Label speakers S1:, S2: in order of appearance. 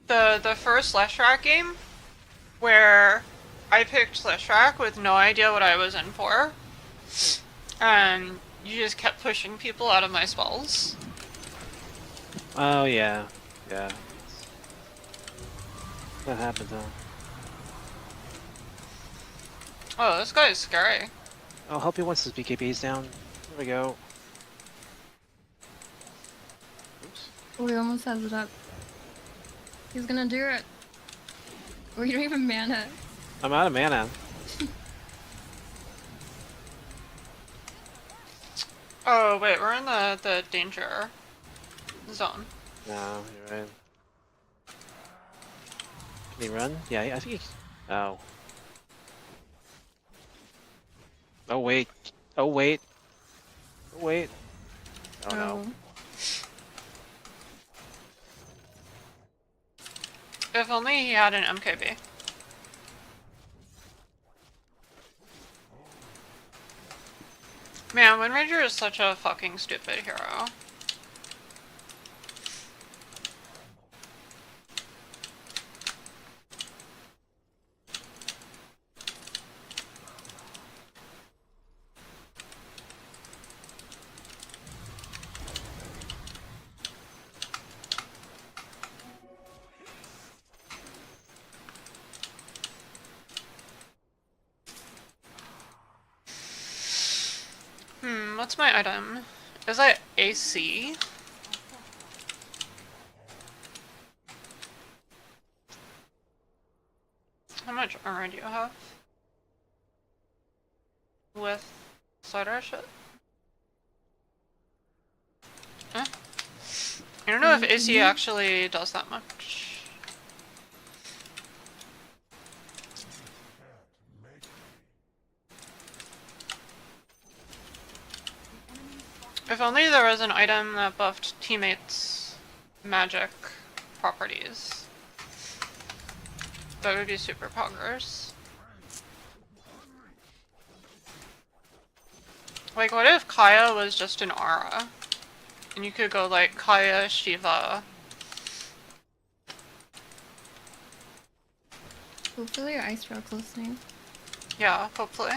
S1: The first SLUSH game where I picked SLUSH with no idea what I was in for, and you just kept pushing people out of my spells.
S2: Oh yeah, yeah. That happens, huh?
S1: Oh, this guy is scary.
S2: I'll help you once this BKB's down. There we go. Oops.
S3: Oh, he almost has it up. He's gonna do it. Oh, you don't even mana.
S2: I'm out of mana.
S1: Oh wait, we're in the danger zone.
S2: No, you're right. Can he run? Yeah, I think he... Oh. Oh wait. Oh wait. Oh wait. Oh no.
S1: If only he had an MKB. Man, Wind Ranger is such a fucking stupid hero. What's my item? Is that AC? How much armor do you have? With cider shit? Huh? I don't know if AC actually does that much. If only there was an item that buffed teammates' magic properties. That would be super poggers. Like, what if Kaya was just an aura? And you could go like Kaya, Shiva.
S3: Hopefully your ice rock's listening.
S1: Yeah, hopefully.